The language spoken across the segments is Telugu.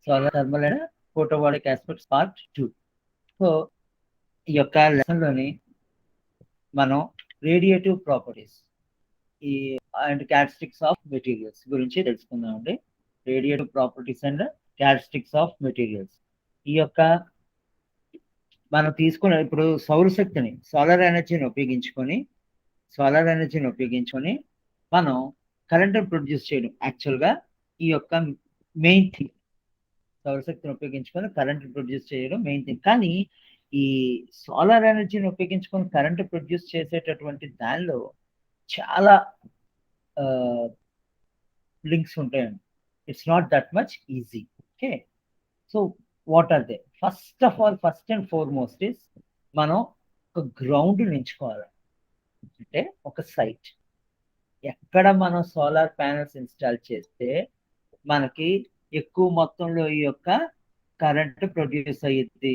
Solar thermal and photovoltaic aspects part 2. So ఈ యొక్క లెసన్లోని మనం రేడియేటివ్ ప్రాపర్టీస్ ఈ అండ్ క్యారెక్టరిస్టిక్స్ ఆఫ్ మెటీరియల్స్ గురించి తెలుసుకుందామండి. Radiative properties and characteristics of materials. ఈ యొక్క మనం తీసుకున్న ఇప్పుడు సౌరశక్తిని సోలార్ ఎనర్జీని ఉపయోగించుకొని మనం కరెంట్ ప్రొడ్యూస్ చేయడం యాక్చువల్గా ఈ యొక్క మెయిన్ థింగ్. సౌరశక్తిని ఉపయోగించుకొని కరెంట్ ప్రొడ్యూస్ చేయడం మెయిన్ థింగ్. కానీ ఈ సోలార్ ఎనర్జీని ఉపయోగించుకొని కరెంట్ ప్రొడ్యూస్ చేసేటటువంటి దానిలో చాలా లింక్స్ ఉంటాయండి. It's not that much easy. Okay, so what are they? First and foremost is మనం ఒక గ్రౌండ్ ఎంచుకోవాలి. అంటే ఒక సైట్ ఎక్కడ మనం సోలార్ ప్యానెల్స్ ఇన్స్టాల్ చేస్తే మనకి ఎక్కువ మొత్తంలో ఈ యొక్క కరెంట్ ప్రొడ్యూస్ అయ్యిద్ది,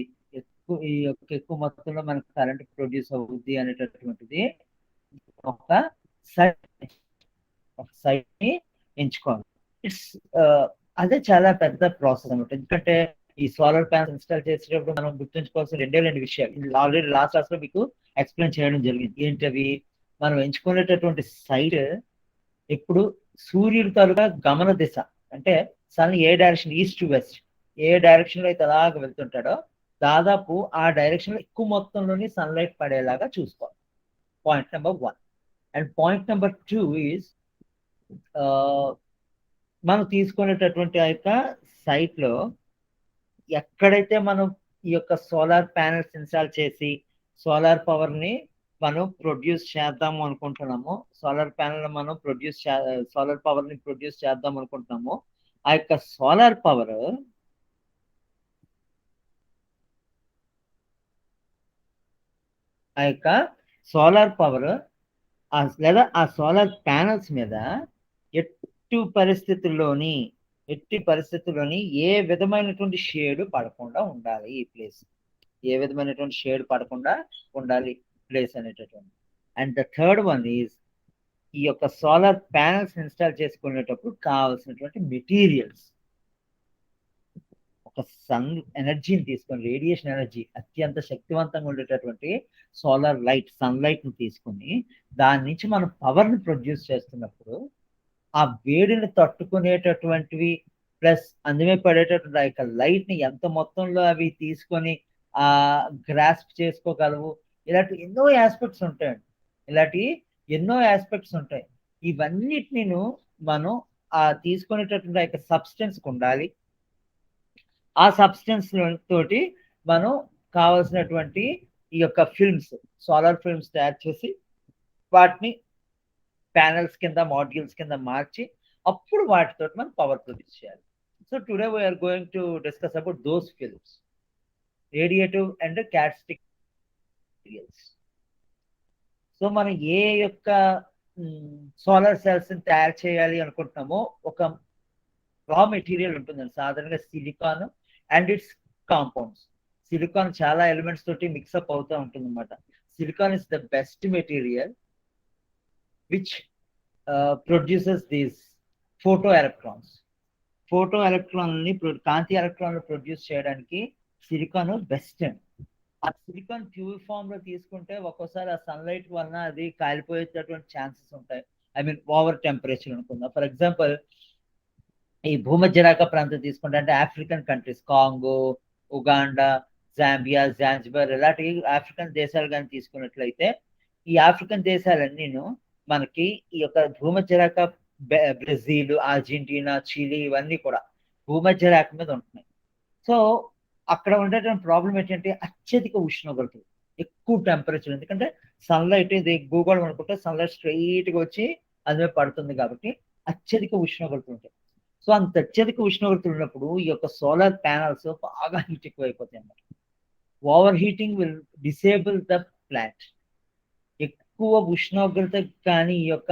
ఎక్కువ మొత్తంలో మనకి కరెంట్ ప్రొడ్యూస్ అవుద్ది అనేటటువంటిది ఒక సైట్ ని ఎంచుకోవాలి. ఇట్స్ అదే చాలా పెద్ద ప్రాసెస్ అనమాట. ఎందుకంటే ఈ సోలార్ ప్యానల్స్ ఇన్స్టాల్ చేసేటప్పుడు మనం గుర్తుంచుకోవాల్సిన రెండు విషయాలు ఆల్రెడీ లాస్ట్ క్లాస్ లో మీకు ఎక్స్ప్లెయిన్ చేయడం జరిగింది. ఏంటవి? మనం ఎంచుకునేటటువంటి సైట్ ఎప్పుడు సూర్యుడి తాలూకా గమన దిశ, అంటే సన్ ఏ డైరెక్షన్, ఈస్ట్ టు వెస్ట్, ఏ డైరెక్షన్ లో అయితే అలాగ వెళ్తుంటాడో దాదాపు ఆ డైరెక్షన్ లో ఎక్కువ మొత్తంలోని సన్లైట్ పడేలాగా చూసుకోవాలి. Point number 1. And point number 2 is మనం తీసుకునేటటువంటి ఆ యొక్క సైట్ లో ఎక్కడైతే మనం ఈ యొక్క సోలార్ ప్యానెల్స్ ఇన్స్టాల్ చేసి సోలార్ పవర్ ని మనం ప్రొడ్యూస్ చేద్దాము అనుకుంటున్నాము, సోలార్ పవర్ ని ప్రొడ్యూస్ చేద్దాం అనుకుంటున్నాము, ఆ యొక్క సోలార్ పవర్ లేదా ఆ సోలార్ ప్యానెల్స్ మీద ఎట్టి పరిస్థితుల్లోని ఏ విధమైనటువంటి షేడ్ పడకుండా ఉండాలి. ఈ ప్లేస్ ఏ విధమైనటువంటి షేడ్ పడకుండా ఉండాలి ప్లేస్ అనేటటువంటి. And the third one is ఈ యొక్క సోలార్ ప్యానెల్స్ ఇన్స్టాల్ చేసుకునేటప్పుడు కావాల్సినటువంటి మెటీరియల్స్. ఒక సన్ ఎనర్జీని తీసుకొని, రేడియేషన్ ఎనర్జీ అత్యంత శక్తివంతంగా ఉండేటటువంటి సన్లైట్ ని తీసుకొని దాని నుంచి మనం పవర్ ని ప్రొడ్యూస్ చేస్తున్నప్పుడు ఆ వేడిని తట్టుకునేటటువంటివి ప్లస్ అందుమే పడేటటువంటి ఆ యొక్క లైట్ ని ఎంత మొత్తంలో అవి తీసుకొని గ్రాస్ప్ చేసుకోగలవు. ఇలాంటి ఎన్నో ఆస్పెక్ట్స్ ఉంటాయి. ఇవన్నిటిని మనం తీసుకునేటటువంటి ఆ యొక్క సబ్స్టెన్స్ ఉండాలి. ఆ సబ్స్టెన్స్ తోటి మనం కావలసినటువంటి ఈ యొక్క సోలార్ ఫిల్మ్స్ తయారు చేసి వాటిని ప్యానెల్స్ కింద, మాడ్యూల్స్ కింద మార్చి అప్పుడు వాటితో మనం పవర్ ప్రొడ్యూస్ చేయాలి. So today we are going to discuss about those films, radiative and characteristic materials. So మనం ఏ యొక్క సోలార్ సెల్స్ ని తయారు చేయాలి అనుకుంటున్నామో ఒక రా మెటీరియల్ ఉంటుందండి, సాధారణంగా silicon and its compounds. Silicon చాలా ఎలిమెంట్స్ తోటి మిక్సప్ అవుతూ ఉంటుంది అనమాట. Silicon is the best material which produces these photo electrons. కాంతి ఎలక్ట్రాన్లు ప్రొడ్యూస్ చేయడానికి సిలికాన్ బెస్ట్ అండి. ఆ సిలికాన్ ప్యూర్ ఫామ్ లో తీసుకుంటే ఒక్కోసారి ఆ సన్లైట్ వలన అది కాలిపోయేటటువంటి ఛాన్సెస్ ఉంటాయి. ఐ మీన్ ఓవర్ టెంపరేచర్ అనుకుందాం. ఫర్ ఎగ్జాంపుల్ ఈ భూమధ్యరేఖ ప్రాంతం తీసుకుంటే, అంటే African countries Congo, Uganda, Zambia, Zanzibar ఇలాంటి ఆఫ్రికన్ దేశాలు కానీ తీసుకున్నట్లయితే ఈ ఆఫ్రికన్ దేశాలన్నీను మనకి ఈ యొక్క భూమధ్యరేఖ, బ్రెజిల్, అర్జెంటీనా, చిలీ ఇవన్నీ కూడా భూమధ్యరేఖ మీద ఉంటున్నాయి. సో అక్కడ ఉండేటువంటి ప్రాబ్లం ఏంటంటే అత్యధిక ఉష్ణోగ్రతలు, ఎక్కువ టెంపరేచర్. ఎందుకంటే సన్లైట్ ఇది భూగోళం అనుకుంటే సన్లైట్ స్ట్రైట్ గా వచ్చి అందులో పడుతుంది కాబట్టి అత్యధిక ఉష్ణోగ్రతలు ఉంటాయి. సో అంత అత్యధిక ఉష్ణోగ్రతలు ఉన్నప్పుడు ఈ యొక్క సోలార్ ప్యానల్స్ బాగా హీట్ ఎక్కువ అయిపోతాయి అన్నమాట. Over heating will disable the plant. ఎక్కువ ఉష్ణోగ్రత కానీ ఈ యొక్క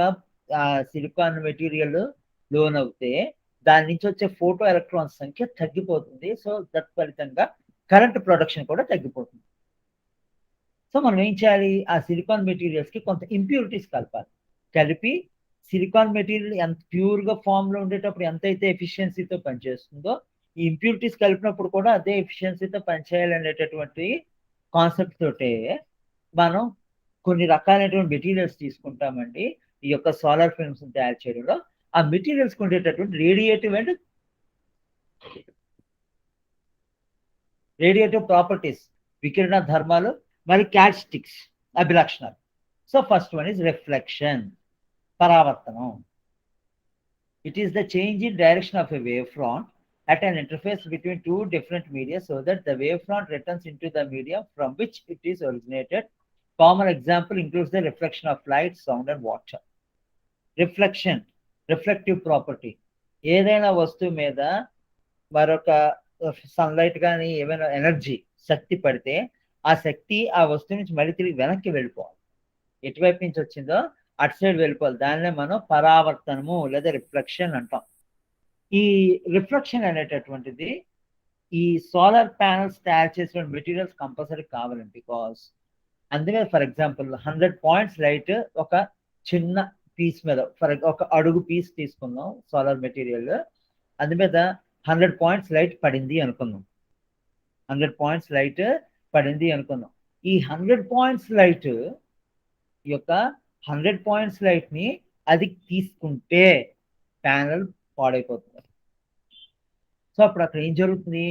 సిలికాన్ మెటీరియల్ లోన్ అవుతే దాని నుంచి వచ్చే ఫోటో ఎలక్ట్రాన్స్ సంఖ్య తగ్గిపోతుంది. సో తత్ఫలితంగా కరెంట్ ప్రొడక్షన్ కూడా తగ్గిపోతుంది. సో మనం ఏం చేయాలి? ఆ సిలికాన్ మెటీరియల్స్ కి కొంత ఇంప్యూరిటీస్ కలిపి సిలికాన్ మెటీరియల్ ఎంత ప్యూర్ గా ఫామ్ లో ఉండేటప్పుడు ఎంతైతే ఎఫిషియన్సీతో పనిచేస్తుందో ఈ ఇంప్యూరిటీస్ కలిపినప్పుడు కూడా అదే ఎఫిషియన్సీతో పనిచేయాలనేటటువంటి కాన్సెప్ట్ తోటే మనం కొన్ని రకాలైనటువంటి మెటీరియల్స్ తీసుకుంటామండి ఈ యొక్క సోలార్ ఫిల్మ్స్ తయారు చేయడంలో. ఆ మెటీరియల్స్ ఉండేటటువంటి రేడియేటివ్ ప్రాపర్టీస్, వికిరణ ధర్మాలు, మరి క్యారెక్టరిస్టిక్స్, అభిలక్షణాలు. So first one is reflection, పరావర్తనం. It is the change in direction of a wavefront at an interface between two different media so that the wavefront returns into the medium from which it is originated. Common example includes the reflection of light, sound and water. Reflection, reflective property. ఏదైనా వస్తువు మీద మరొక సన్లైట్ కానీ ఏమైనా ఎనర్జీ శక్తి పడితే ఆ శక్తి ఆ వస్తువు నుంచి మళ్ళీ తిరిగి వెనక్కి వెళ్ళిపోవాలి. ఎటువైపు నుంచి వచ్చిందో అటు సైడ్ వెళ్ళిపోవాలి. దాన్నే మనం పరావర్తనము లేదా రిఫ్లెక్షన్ అంటాం. ఈ రిఫ్లెక్షన్ అనేటటువంటిది ఈ సోలార్ ప్యానల్స్ తయారు చేసిన మెటీరియల్స్ కంపల్సరీ కావాలండి. బికాస్ అందుకే ఫర్ ఎగ్జాంపుల్ 100 పాయింట్స్ లైట్ ఒక చిన్న పీస్ మీద ఒక అడుగు పీస్ తీసుకుందాం సోలార్ మెటీరియల్, అందు మీద 100 పాయింట్స్ లైట్ పడింది అనుకుందాం. 100 పాయింట్స్ లైట్ పడింది అనుకుందాం. ఈ 100 పాయింట్స్ లైట్ యొక్క 100 పాయింట్స్ లైట్ ని అది తీసుకుంటే ప్యానల్ పాడైపోతుంది. సో అప్పుడు అక్కడ ఏం జరుగుతుంది,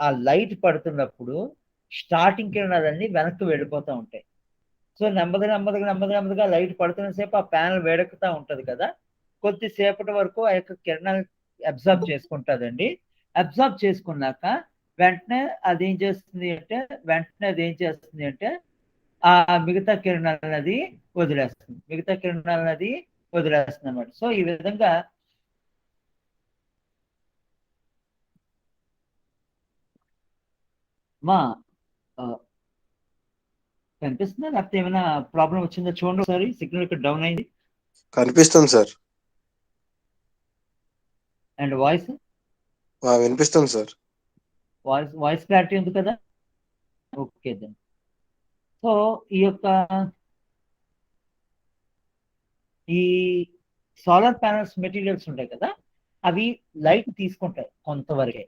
ఆ లైట్ పడుతున్నప్పుడు స్టార్టింగ్ కిరణాలన్నీ వెనక్కి వెళ్ళిపోతూ ఉంటాయి. సో నెమ్మదిగా లైట్ పడుతున్న సేపు ఆ ప్యానల్ వేడెక్కుతూ ఉంటది కదా, కొద్దిసేపటి వరకు ఆ యొక్క కిరణాలు అబ్జర్వ్ చేసుకుంటుందండి. అబ్జర్వ్ చేసుకున్నాక వెంటనే అది ఏం చేస్తుంది అంటే ఆ మిగతా కిరణాలది వదిలేస్తుంది అనమాట. సో ఈ విధంగా మా కనిపిస్తుందా, లేకపోతే ఏమైనా ప్రాబ్లం వచ్చిందో చూడండి ఒకసారి. సిగ్నల్ ఇక్కడ డౌన్ అయింది. కనిపిస్తుంది సార్. అండ్ వాయిస్ వినిపిస్తుంది సార్. వాయిస్ క్లారిటీ ఉంది కదా? Okay then. సో ఈ సోలార్ ప్యానల్స్ మెటీరియల్స్ ఉంటాయి కదా, అవి లైట్ తీసుకుంటాయి కొంతవరకే,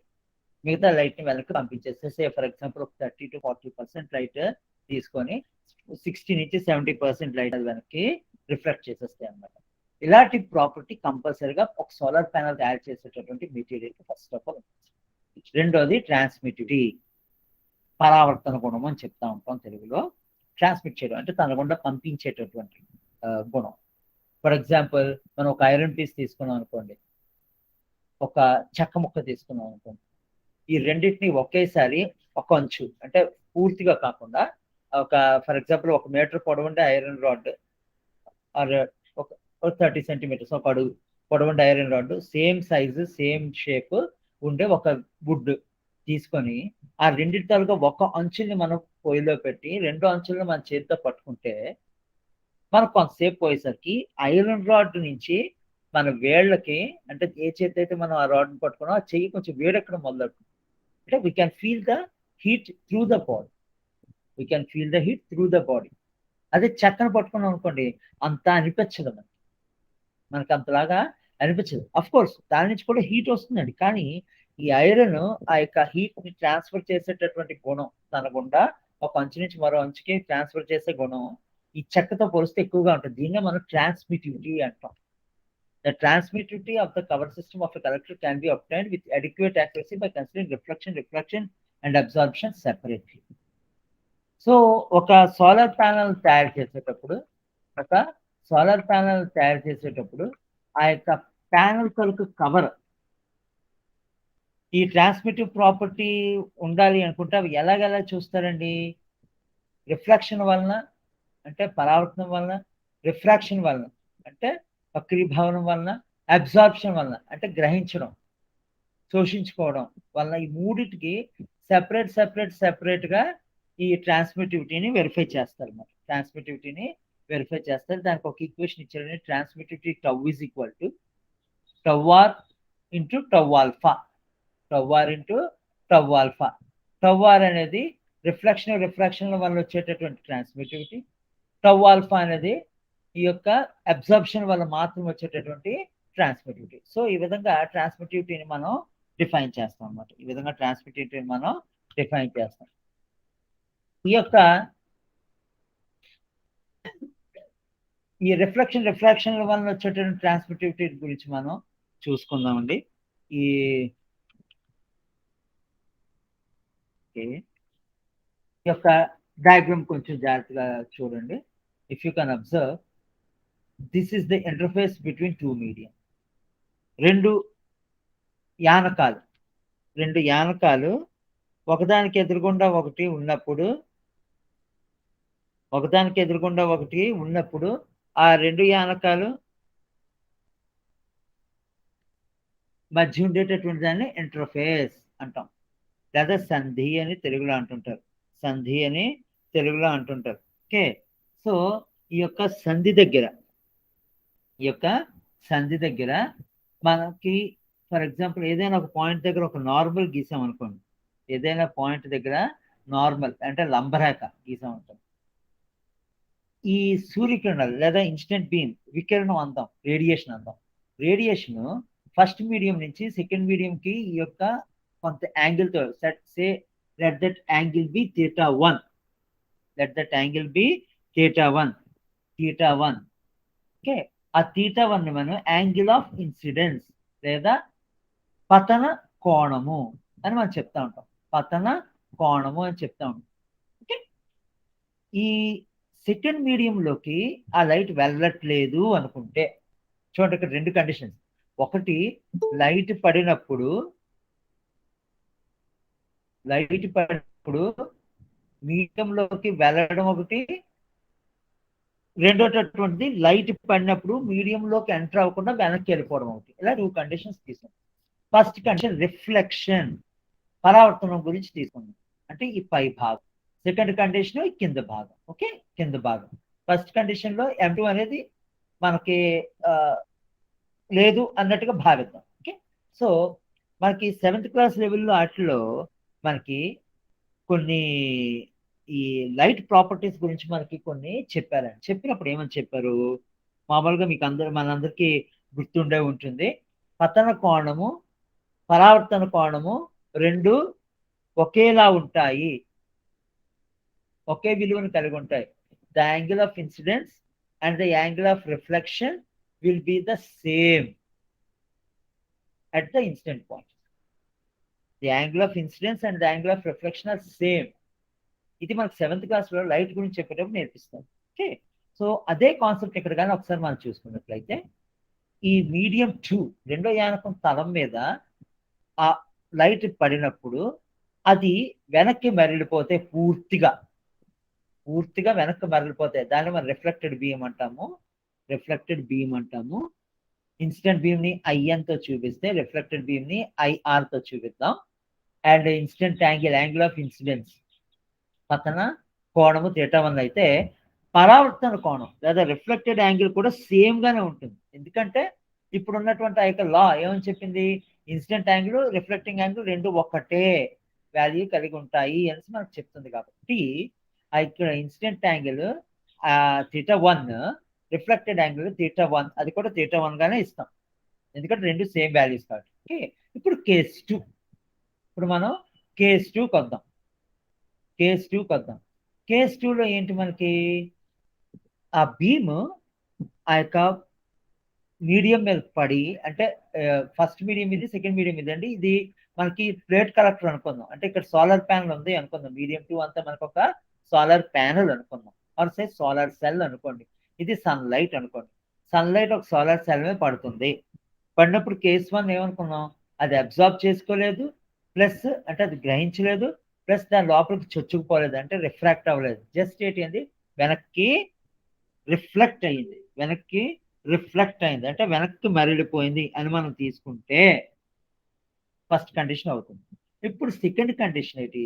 మిగతా లైట్ ని వెనక్కి పంపించేస్తే ఫర్ ఎగ్జాంపుల్ ఒక 30 to 40% లైట్ తీసుకొని 60 నుంచి 70% లైట్ అది వెనక్కి రిఫ్లెక్ట్ చేసేస్తాయి అన్నమాట. ఇలాంటి ప్రాపర్టీ కంపల్సరీగా ఒక సోలార్ ప్యానల్ తయారు చేసేటటువంటి మెటీరియల్ ఫస్ట్ ఆఫ్ ఆల్. రెండోది ట్రాన్స్మిటివిటీ, పరావర్తన గుణం అని చెప్తా ఉంటాం తెలుగులో. ట్రాన్స్మిట్ చేయడం అంటే తన గుండా పంపించేటటువంటి గుణం. ఫర్ ఎగ్జాంపుల్ మనం ఒక ఐరన్ పీస్ తీసుకున్నాం అనుకోండి, ఒక చెక్క ముక్క తీసుకున్నాం అనుకోండి, ఈ రెండింటిని ఒకేసారి ఒక అంచు అంటే పూర్తిగా కాకుండా ఒక ఫర్ ఎగ్జాంపుల్ 1 మీటర్ పొడవుండే ఐరన్ రాడ్ ఒక 30 సెంటీమీటర్స్ ఒక అడుగు పొడవుండే iron rod same size same shape ఉండే ఒక వుడ్ తీసుకొని ఆ రెండింటి తాలూగా ఒక అంచుని మనం పొయ్యిలో పెట్టి రెండో అంచులను మన చేతితో పట్టుకుంటే మనకు కొంతసేపు పోయేసరికి ఐరన్ రాడ్ నుంచి మన వేళ్ళకి, అంటే ఏ చేతి అయితే మనం ఆ రాడ్ని పట్టుకున్నాం ఆ చెయ్యి కొంచెం వేడెక్కడం మొదలెడుతుంది. అంటే we can feel the heat through the body. అదే చెక్కను పట్టుకున్నాం అనుకోండి అంత అనిపించదు, మనకి అంతలాగా అనిపించదు. అఫ్ కోర్స్ దాని నుంచి కూడా హీట్ వస్తుందండి, కానీ ఈ ఐరన్ ఆ యొక్క హీట్ ని ట్రాన్స్ఫర్ చేసేటటువంటి గుణం తన గుండా ఒక అంచు నుంచి మరో అంచుకి ట్రాన్స్ఫర్ చేసే గుణం ఈ చెక్కతో పోలిస్తే ఎక్కువగా ఉంటుంది. దీన్నే మనం ట్రాన్స్మిటివిటీ అంటాం. The transmittivity of the cover system of a collector can be obtained with adequate accuracy by considering reflection and absorption separately. So ఒక సోలార్ ప్యానల్ తయారు చేసేటప్పుడు ఆ యొక్క ప్యానల్ కొరకు కవర్ ఈ ట్రాన్స్మిటివ్ ప్రాపర్టీ ఉండాలి అనుకుంటే అవి ఎలాగెలా చూస్తారండి? రిఫ్లెక్షన్ వలన అంటే పరావర్తనం వలన, రిఫ్రాక్షన్ వలన అంటే వక్రీభవనం వలన, అబ్జార్ప్షన్ వలన అంటే గ్రహించడం, శోషించుకోవడం వలన ఈ మూడింటికి సెపరేట్ గా ఈ ట్రాన్స్మిటివిటీని వెరిఫై చేస్తారు. దానికి ఒక ఈక్వేషన్ ఇచ్చారండి. Transmittivity tau is equal to tau R into tau alpha. Tau R అనేది రిఫ్రాక్షన్ వల్ల వచ్చేటటువంటి ట్రాన్స్మిటివిటీ, టౌ ఆల్ఫా అనేది ఈ యొక్క అబ్జర్ప్షన్ వల్ల మాత్రం వచ్చేటటువంటి ట్రాన్స్మిటివిటీ. సో ఈ విధంగా ట్రాన్స్మిటివిటీని మనం డిఫైన్ చేస్తాం అన్నమాట. ఈ విధంగా ట్రాన్స్మిటివిటీ మనం డిఫైన్ చేస్తాం. ఈ యొక్క ఈ రిఫ్రాక్షన్ వల్ల వచ్చేటువంటి ట్రాన్స్మిటివిటీ గురించి మనం చూసుకుందామండి. ఈ యొక్క డయాగ్రామ్ కొంచెం జాగ్రత్తగా చూడండి. If you can observe, this is the interface between two medium. రెండు యానకాలు ఒకదానికి ఎదురుగుండా ఒకటి ఉన్నప్పుడు ఆ రెండు యానకాలు మధ్య ఉండేటటువంటి దాన్ని ఇంటర్ఫేస్ అంటాం, లేదా సంధి అని తెలుగులో అంటుంటారు. ఓకే, సో ఈ యొక్క సంధి దగ్గర మనకి ఫర్ ఎగ్జాంపుల్ ఏదైనా ఒక పాయింట్ దగ్గర ఒక నార్మల్ గీసాం అనుకోండి. ఏదైనా పాయింట్ దగ్గర నార్మల్ అంటే లంబరేఖ గీసాం అనుకోండి. ఈ సూర్యకిరణాలు లేదా ఇన్స్టెంట్ బీమ్ వికిరణం అందాం, రేడియేషన్ ఫస్ట్ మీడియం నుంచి సెకండ్ మీడియం కి ఈ యొక్క కొంత యాంగిల్ తో let that angle be θ1. Okay, ఆ θ1 ని మనం యాంగిల్ ఆఫ్ ఇన్సిడెన్స్ లేదా పతన కోణము అని మనం చెప్తా ఉంటాం. ఓకే, ఈ సెకండ్ మీడియంలోకి ఆ లైట్ వెళ్ళట్లేదు అనుకుంటే, చూడండి ఇక్కడ రెండు కండిషన్స్. ఒకటి, లైట్ పడినప్పుడు మీడియంలోకి వెళ్ళడం ఒకటి, రెండోటటువంటిది లైట్ పడినప్పుడు మీడియంలోకి ఎంటర్ అవ్వకుండా వెనక్కి వెళ్ళిపోవడం ఒకటి. ఇలా 2 కండిషన్స్ తీసుకుందాం. ఫస్ట్ కండిషన్ రిఫ్లెక్షన్, పరావర్తనం గురించి తీసుకుందాం, అంటే ఈ పై భాగం. సెకండ్ కండిషన్ కింద భాగం. ఓకే, కింద భాగం. ఫస్ట్ కండిషన్ లో M2 అనేది మనకి లేదు అన్నట్టుగా భావిద్దాం. ఓకే, సో మనకి 7th క్లాస్ లెవెల్లో వాటిలో మనకి కొన్ని ఈ లైట్ ప్రాపర్టీస్ గురించి మనకి కొన్ని చెప్పినప్పుడు ఏమని చెప్పారు? మామూలుగా మీకు మనందరికీ గుర్తుండే ఉంటుంది. పతన కోణము, పరావర్తన కోణము రెండు ఒకేలా ఉంటాయి, ఒకే విలువను కలిగి ఉంటాయి. The angle of incidence and the angle of reflection will be the same at the instant point. The angle of incidence and the angle of reflection are same. ఇది మనకు 7th క్లాస్ లో లైట్ గురించి చెప్పేటప్పుడు నేర్పిస్తాం. ఓకే, సో అదే కాన్సెప్ట్ ఇక్కడ కానీ ఒకసారి మనం చూసుకున్నట్లయితే, ఈ మీడియం 2 రెండో యానకం తలం మీద ఆ లైట్ పడినప్పుడు అది వెనక్కి మరలిపోతే, పూర్తిగా వెనక్కి మరలిపోతే దాన్ని మనం రిఫ్లెక్టెడ్ బీమ్ అంటాము. ఇన్సిడెంట్ బీమ్ ని IN తో చూపిస్తే, రిఫ్లెక్టెడ్ బీమ్ ని IR తో చూపిద్దాం. And incident angle of incidence పతన కోణము θ1 అయితే, పరావర్తన కోణం లేదా రిఫ్లెక్టెడ్ యాంగిల్ కూడా సేమ్ గానే ఉంటుంది. ఎందుకంటే ఇప్పుడు ఉన్నటువంటి ఆ యొక్క లా ఏమని చెప్పింది? ఇన్సిడెంట్ యాంగిల్, రిఫ్లెక్టింగ్ యాంగిల్ రెండు ఒకటే వాల్యూ కలిగి ఉంటాయి అని మనకు చెప్తుంది. కాబట్టి ఇక్కడ ఇన్సిడెంట్ యాంగిల్ θ1, రిఫ్లెక్టెడ్ యాంగిల్ θ1, అది కూడా θ1 గానే ఇస్తాం, ఎందుకంటే రెండు సేమ్ వాల్యూస్ కాబట్టి. ఓకే, ఇప్పుడు కేస్ 2. ఇప్పుడు మనం కేస్ 2కి వద్దాం. కేస్ 2లో ఏంటి? మనకి ఆ బీమ్ ఆ యొక్క మీడియం మీద పడి, అంటే ఫస్ట్ మీడియం ఇది, సెకండ్ మీడియం ఇది అండి. ఇది మనకి ప్లేట్ కలెక్టర్ అనుకుందాం, అంటే ఇక్కడ సోలార్ ప్యానల్ ఉంది అనుకుందాం. మీడియం 2 అంతా మనకు ఒక సోలార్ ప్యానల్ అనుకుందాం, ఆర్ సే సోలార్ సెల్ అనుకోండి. ఇది సన్లైట్ అనుకోండి. సన్లైట్ ఒక సోలార్ సెల్ మీద పడినప్పుడు కేస్ 1 ఏమనుకున్నాం? అది అబ్జార్బ్ చేసుకోలేదు, ప్లస్ అంటే అది గ్రహించలేదు, ప్లస్ దాని లోపలికి చొచ్చుకుపోలేదు, అంటే రిఫ్రాక్ట్ అవ్వలేదు. జస్ట్ ఏంటి? వెనక్కి రిఫ్లెక్ట్ అయ్యింది, అంటే వెనక్కి మరలిపోయింది అని మనం తీసుకుంటే ఫస్ట్ కండిషన్ అవుతుంది. ఇప్పుడు సెకండ్ కండిషన్ ఏంటి?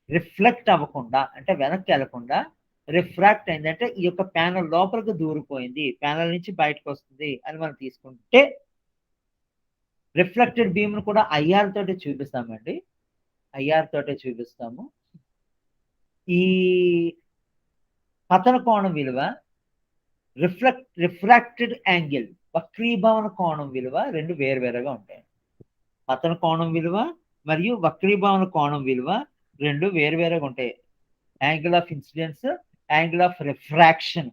రిఫ్లెక్ట్ అవ్వకుండా, అంటే వెనక్కి వెళ్లకుండా రిఫ్రాక్ట్ అయింది, అంటే ఈ యొక్క ప్యానల్ లోపలికి దూరిపోయింది, ప్యానల్ నుంచి బయటకు వస్తుంది అని మనం తీసుకుంటే, రిఫ్లెక్టెడ్ బీమ్ ను కూడా IR తోటి చూపిస్తామండి. ఈ పతన కోణం విలువ, రిఫ్రాక్టెడ్ యాంగిల్, వక్రీభవన కోణం విలువ రెండు వేరువేరుగా ఉంటాయి. పతన కోణం విలువ మరియు వక్రీభవన కోణం విలువ రెండు వేరువేరుగా ఉంటాయి. Angle of incidence, angle of refraction.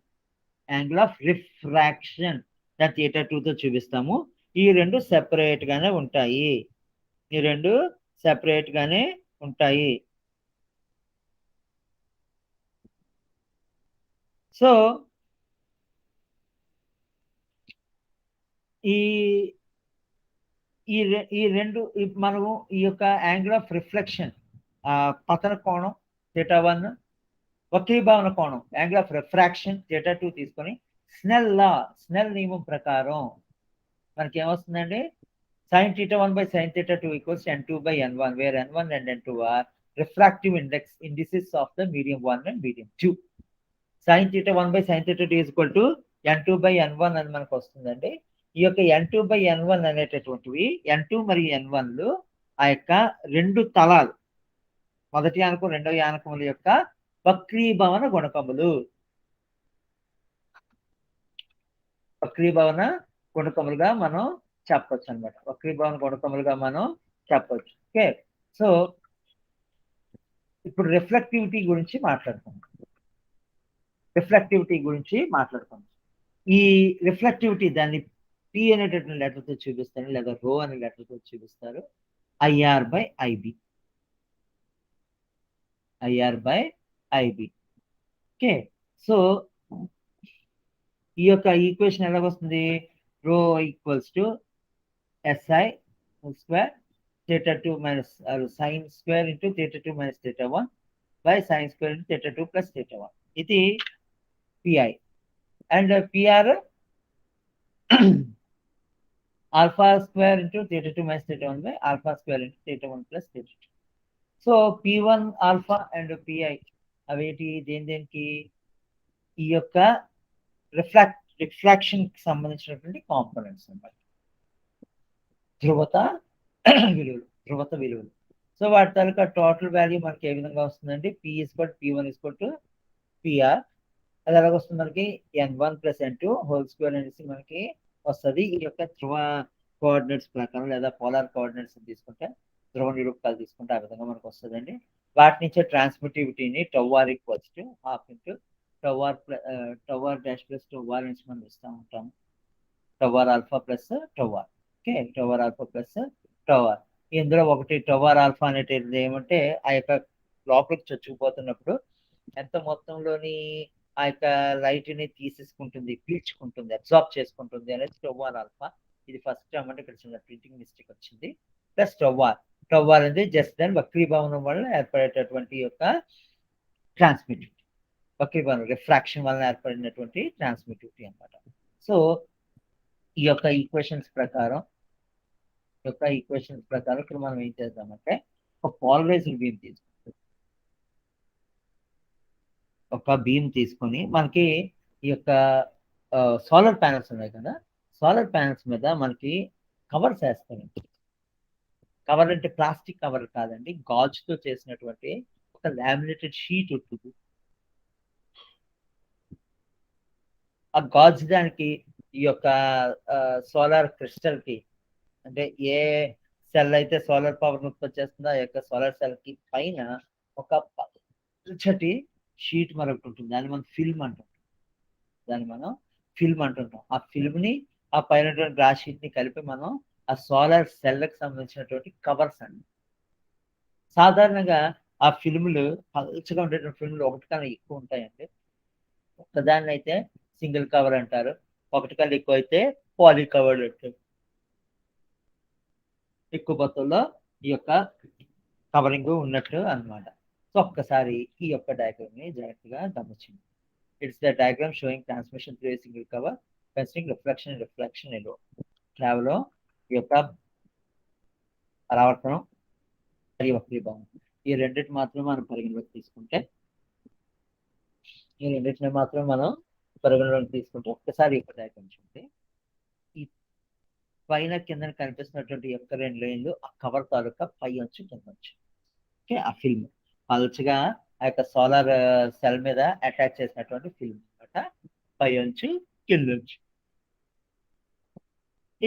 దాని థీటా 2తో చూపిస్తాము. ఈ రెండు సెపరేట్ గానే ఉంటాయి. సో ఈ రెండు మనము ఈ యొక్క యాంగిల్ ఆఫ్ రిఫ్లెక్షన్ పతన కోణం థీటా 1, వక్రీభవన కోణం యాంగిల్ ఆఫ్ రిఫ్రాక్షన్ థీటా 2 తీసుకొని స్నెల్ నియమం ప్రకారం మనకి ఏమొస్తుందండి? sin theta 1 by sin theta 2 equals n2 by n1, where n1 and n2 are refractive indices of the medium 1 and medium 2. sin theta 1 by sin theta 2 is equal to n2 by n1 అని మనకు వస్తుందండి. ఈ యొక్క n2 by n1 అనేటటువంటివి n2 మరియు n1లు ఆ యొక్క రెండు తలాలు, మొదటి యానకం రెండవ యానకముల యొక్క వక్రీభవన గుణకములుగా మనం చెప్పొచ్చు అనమాట. వక్రీభవన గుణకములుగా మనం చెప్పొచ్చు. ఓకే, సో ఇప్పుడు రిఫ్లెక్టివిటీ గురించి మాట్లాడుకుందాం. ఈ రిఫ్లెక్టివిటీ దాన్ని P అనేటటువంటి లెటర్తో చూపిస్తారు, లేదా రో అనే లెటర్తో చూపిస్తారు. IR by IB. Okay, so ఈ యొక్క ఈక్వేషన్ ఎలాగొస్తుంది? రో equals to SI square theta 2 minus sin square into theta 2 minus theta 1 by sin square into theta 2 plus theta 1. ఇది PI. And PR alpha square into theta 2 minus theta 1 by alpha square into theta 1 plus theta 2. So P1 alpha and PI అవేంటి? దేనికి? ఈ యొక్క రిఫ్రాక్షన్ కి సంబంధించినటువంటి కాంపోనెంట్స్ అన్నమాట. ధ్రువత విలువలు. సో వాటి తాలూకా టోటల్ వాల్యూ మనకి ఏ విధంగా వస్తుందండి? P1 PR. అది ఎలాగ వస్తుంది మనకి? n1 plus n2 whole square అనేసి మనకి వస్తుంది. ఈ యొక్క ధ్రువ కోఆర్డినేట్స్ ప్రకారం లేదా పోలార్ కోఆర్డినేట్స్ తీసుకుంటే, ధ్రువ నిరూపకాలు తీసుకుంటే ఆ విధంగా మనకు వస్తుందండి. వాటి నుంచే ట్రాన్స్మిటివిటీని τr equals to half into τr dash plus τr నుంచి మనం ఇస్తూ ఉంటాము. τr alpha plus τr. Okay, τr alpha plus τr. ఇందులో ఒకటి τr ఆల్ఫా అనేటిది ఏమంటే ఆ యొక్క లోపలికి చొచ్చుకుపోతున్నప్పుడు ఎంత మొత్తంలోని ఆ యొక్క లైట్ ని తీసేసుకుంటుంది, పీల్చుకుంటుంది, అబ్జార్బ్ చేసుకుంటుంది అనేది τr ఆల్ఫా. ఇది ఫస్ట్ టైం అంటే ఇక్కడ చిన్న ప్రింటింగ్ మిస్టేక్ వచ్చింది. ప్లస్ τr అనేది జస్ట్ దాని వక్రీభవనం వల్ల ఏర్పడేటటువంటి యొక్క ట్రాన్స్మిటివిటీ, వక్రీభవనం రిఫ్రాక్షన్ వల్ల ఏర్పడినటువంటి ట్రాన్స్మిటివిటీ అన్నమాట. సో ఈ యొక్క ఈక్వేషన్స్ ప్రకారం ఇక్కడ మనం ఏం చేద్దామంటే ఒక పోలరైజ్డ్ బీమ్ తీసుకొని మనకి ఈ యొక్క సోలార్ ప్యానెల్స్ ఉన్నాయి కదా, సోలార్ ప్యానెల్స్ మీద మనకి కవర్స్ వేస్తాం. కవర్ అంటే ప్లాస్టిక్ కవర్ కాదండి, గాజుతో చేసినటువంటి ఒక లామినేటెడ్ షీట్ ఉంటుంది. ఆ గాజు దానికి ఈ యొక్క సోలార్ క్రిస్టల్ కి, అంటే ఏ సెల్ అయితే సోలార్ పవర్ ఉత్పత్తి చేస్తుందో ఆ యొక్క సోలార్ సెల్ కి పైన ఒక పచ్చటి షీట్ మరొకటి ఉంటుంది. దాన్ని మనం ఫిల్మ్ అంటుంటాం. ఆ ఫిల్మ్ ని ఆ పైన గ్లాస్ షీట్ ని కలిపి మనం ఆ సోలార్ సెల్ కి సంబంధించినటువంటి కవర్స్ అండి. సాధారణంగా ఆ ఫిల్మ్లు పల్చగా ఉండేటువంటి ఫిల్మ్లు ఒకటి కన్నా ఎక్కువ ఉంటాయండి. ఒకదాన్ని అయితే సింగిల్ కవర్ అంటారు, ఒకటి కన్నా ఎక్కువ అయితే పాలీ కవర్ అంటారు. ఎక్కువ మొత్తంలో ఈ యొక్క కవరింగ్ ఉన్నట్టు అన్నమాట. సో ఒక్కసారి ఈ యొక్క డయాగ్రామ్ ని జాగ్రత్తగా గమనించండి. It's the diagram showing transmission through a single cover considering reflection alone. కేవలం ఈ యొక్క పరావర్తనం మరియు వక్రీభవనం ఈ రెండింటిని మాత్రం మనం పరిగణలోకి తీసుకుంటే ఒక్కసారి యొక్క డయాగ్రామ్ చూస్తే ఈ పైన కింద కనిపిస్తున్నటువంటి యొక్క రెండు లైన్లు ఆ కవర్ తాలూకా పై అంచు కింద అంచు. ఓకే, ఆ ఫిల్మ్ పల్చగా ఆ యొక్క సోలార్ సెల్ మీద అటాచ్ చేసినటువంటి ఫిల్మ్ అనమాట. పై అంచు కింద అంచు.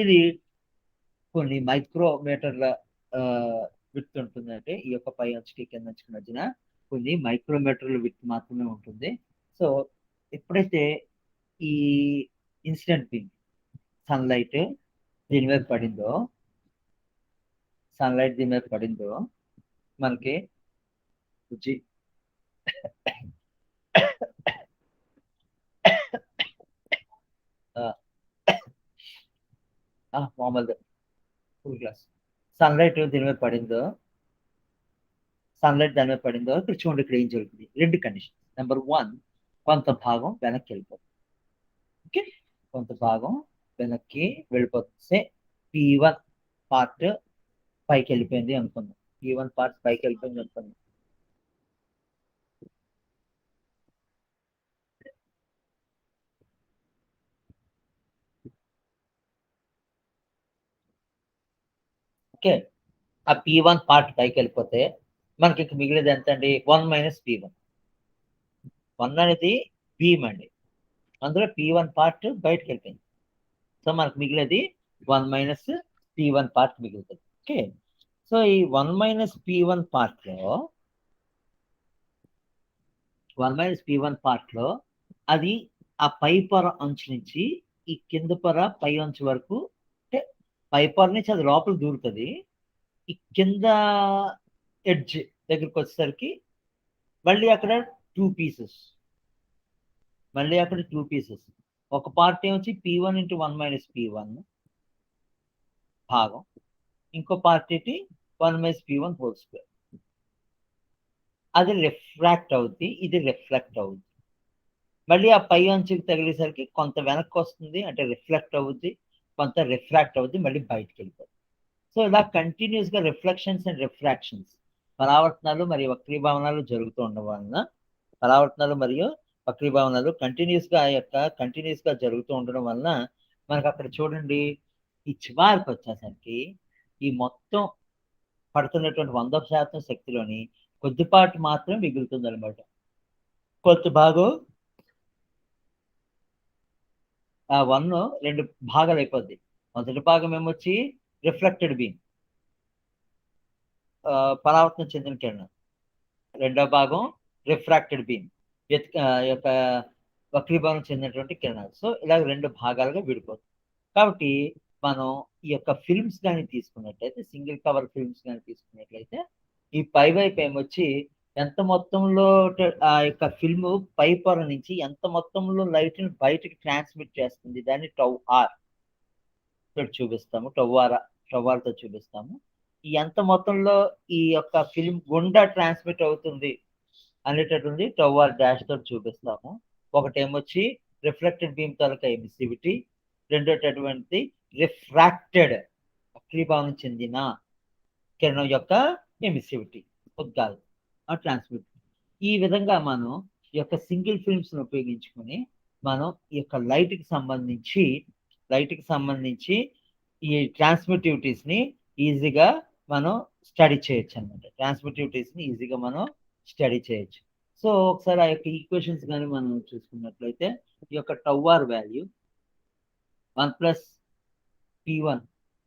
ఇది కొన్ని మైక్రోమీటర్ల విత్ ఉంటుందంటే ఈ యొక్క పై అంచుకి కింద అంచుకి మధ్యన కొన్ని మైక్రోమీటర్ల విత్ మాత్రమే ఉంటుంది. సో ఎప్పుడైతే ఈ ఇన్సిడెంట్ బీమ్ సన్లైట్ దీని మీద పడిందో మనకి మామూలుగా ఫుల్ గ్లాస్ సన్లైట్ దాని మీద పడిందో ఇక్కడ చూడండి, ఇక్కడ ఏం జరుగుతుంది. 2 కండిషన్. నెంబర్ 1, కొంత భాగం వెనక్కి వెళ్ళిపోతుంది. ఓకే, కొంత భాగం వెనక్కి వెళ్ళిపోతుంది. P1 పార్ట్ పైకి వెళ్ళిపోయింది అనుకుందాం. ఓకే, ఆ P1 పార్ట్ పైకి వెళ్ళిపోతే మనకి ఇంక మిగిలిది ఎంత అండి? 1 - P1. 1 అనేది బీమ్ అండి, అందులో P1 పార్ట్ బయటకు వెళ్ళిపోయింది. సో మనకు మిగిలేది 1 - P1 పార్ట్ మిగులుతుంది. ఓకే, సో ఈ 1 - P1 పార్ట్లో అది ఆ పై పొర అంచు నుంచి ఈ కింద పొర పై అంచు వరకు, అంటే పై పొర నుంచి అది లోపల దూరుతుంది. ఈ కింద ఎడ్జ్ దగ్గరికి వచ్చేసరికి మళ్ళీ అక్కడ 2 పీసెస్. ఒక పార్ట్ ఏమొచ్చి P1 × 1 - P1 భాగం, ఇంకో పార్ట్ ఏంటి 1 - P1 హోల్ స్క్వేర్. అది రిఫ్రాక్ట్ అవుద్ది, ఇది రిఫ్లెక్ట్ అవుద్ది. మళ్ళీ ఆ పై అంచుకి తగిలేసరికి కొంత వెనక్కి వస్తుంది, అంటే రిఫ్లెక్ట్ అవుద్ది, కొంత రిఫ్రాక్ట్ అవుద్ది, మళ్ళీ బయటకు వెళ్ళిపోతుంది. సో ఇలా కంటిన్యూస్ గా రిఫ్లెక్షన్స్ అండ్ రిఫ్రాక్షన్స్, పరావర్తనాలు మరియు వక్రీభవనాలు జరుగుతూ ఉండడం వలన, కంటిన్యూస్ గా జరుగుతూ ఉండడం వలన మనకు అక్కడ చూడండి, ఈ చివరికి వచ్చేసరికి ఈ మొత్తం పడుతున్నటువంటి 100% శక్తిలోని కొద్దిపాటు మాత్రం మిగులుతుంది అనమాట. కొంత భాగం ఆ 1 2 భాగాలు అయిపోద్ది. మొదటి భాగం ఏమొచ్చి రిఫ్లెక్టెడ్ బీమ్, పరావర్తనం చెందిన కిరణం. రెండో భాగం రిఫ్రాక్టెడ్ బీమ్, యొక్క వక్రీభవనం చెందినటువంటి కిరణాలు. సో ఇలా 2 భాగాలుగా విడిపోతుంది. కాబట్టి మనం ఈ యొక్క ఫిల్మ్స్ కానీ తీసుకున్నట్లయితే, సింగిల్ కవర్ ఫిల్మ్స్ కానీ తీసుకున్నట్లయితే, ఈ పై వైపు ఏమొచ్చి ఎంత మొత్తంలో ఆ యొక్క ఫిల్మ్ పై పొర నుంచి ఎంత మొత్తంలో లైట్ ని బయటకి ట్రాన్స్మిట్ చేస్తుంది, దాన్ని τr చూపిస్తాము. τr తో చూపిస్తాము. ఈ ఎంత మొత్తంలో ఈ యొక్క ఫిల్మ్ గుండా ట్రాన్స్మిట్ అవుతుంది అనేటటువంటి τr డాష్ తో చూపిస్తాము. ఒకటేమొచ్చి రిఫ్లెక్టెడ్ బీమ్ తాలూకా ఎమిసివిటీ, రెండోటటువంటి రిఫ్రాక్టెడ్ వక్రీభవనం చెందిన కిరణం యొక్క ఎమిసివిటీ, ఉద్గారం, ట్రాన్స్మిట్. ఈ విధంగా మనం ఈ యొక్క సింగిల్ ఫిల్మ్స్ ఉపయోగించుకొని మనం ఈ యొక్క లైట్ కి సంబంధించి ఈ ట్రాన్స్మిటివిటీస్ ని ఈజీగా మనం స్టడీ చేయొచ్చు. సో ఒకసారి ఆ యొక్క ఈక్వేషన్స్ కానీ మనం చూసుకున్నట్లయితే, ఈ యొక్క τr value 1 + P1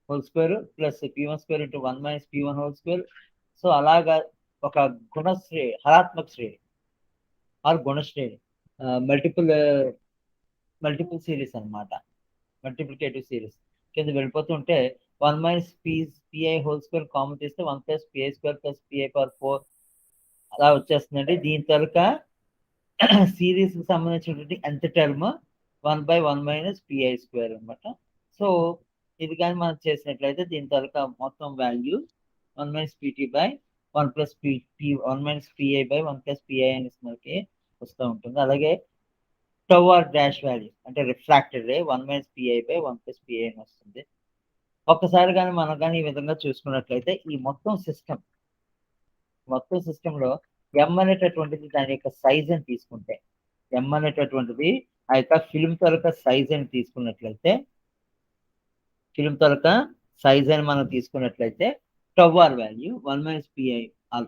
whole square plus P1 square × 1 - P1 whole square. So అలాగా ఒక హరాత్మక శ్రేణి ఆర్ గుణశ్రేణి, మల్టిపుల్ సిరీస్ అన్నమాట, మల్టిప్లికేటివ్ సిరీస్ కింద వెళ్ళిపోతుంటే 1 - Pi హోల్ స్క్వేర్ కామన్ తీస్తే 1 + Pi² + Pi⁴ అలా వచ్చేస్తుందండి. దీని తరక సిరీస్ కి సంబంధించినటువంటి nth టర్మ్ 1/1 - Pi² అనమాట. సో ఇది కానీ మనం చేసినట్లయితే దీని తరక మొత్తం వాల్యూ 1 - Pt/1 + Pi/1 + Pi అనేసి మనకి వస్తూ ఉంటుంది. అలాగే τr డాష్ వాల్యూ అంటే రిఫ్రాక్టెడ్ రే 1 - Pi/1 + Pi అని వస్తుంది. ఒక్కసారి కానీ మనం కానీ ఈ విధంగా చూసుకున్నట్లయితే ఈ మొత్తం సిస్టంలో m అనేటటువంటిది దాని యొక్క సైజ్ అని తీసుకుంటే, m అనేటటువంటిది ఆ యొక్క ఫిల్మ్ తాలూకా సైజ్ అని తీసుకున్నట్లయితే, మనం తీసుకున్నట్లయితే τr value 1 - Pi⁴/1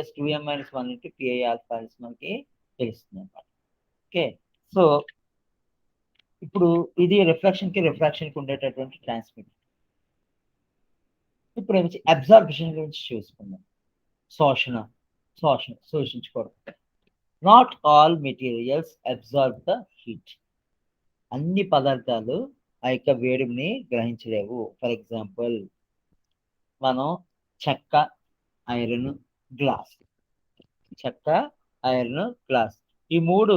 + 2m - 1 × Pi⁴ మనకి తెలుస్తుంది అన్నమాట. ఓకే, సో ఇప్పుడు ఇది రిఫ్రాక్షన్ కి ఉండేటటువంటి ట్రాన్స్మిట్. ఇప్పుడు ఏమి అబ్జార్ప్షన్ గురించి చూసుకుందాం. శోషించుకోవడం. Not all materials absorb the heat. అన్ని పదార్థాలు ఆ యొక్క వేడిని గ్రహించలేవు. ఫర్ ఎగ్జాంపుల్ మనం చెక్క, ఐరన్, గ్లాస్. చెక్క, ఐరన్, గ్లాస్ ఈ మూడు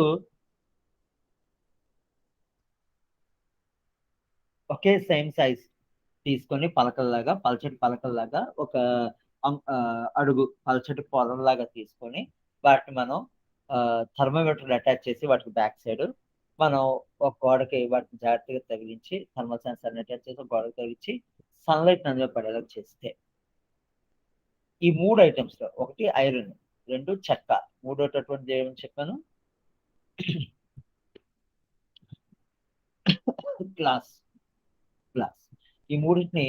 ఒకే సేమ్ సైజ్ తీసుకొని పలకల్లాగా, పల్చటి పలకల్లాగా ఒక అడుగు పల్చటి పొలంలాగా తీసుకొని వాటిని మనం థర్మోమీటర్ అటాచ్ చేసి వాటికి బ్యాక్ సైడ్ మనం ఒక గోడకి వాటిని జాగ్రత్తగా తగిలించి థర్మల్ సెన్సార్ అటాచ్ చేసి ఒక గోడకి తగిలించి సన్లైట్ అందులో పడేలా చేస్తే ఈ మూడు ఐటమ్స్ లో ఒకటి ఐరన్, రెండు చెక్క, మూడోటటువంటి ఏమని చెప్పాను గ్లాస్. ఈ మూడింటిని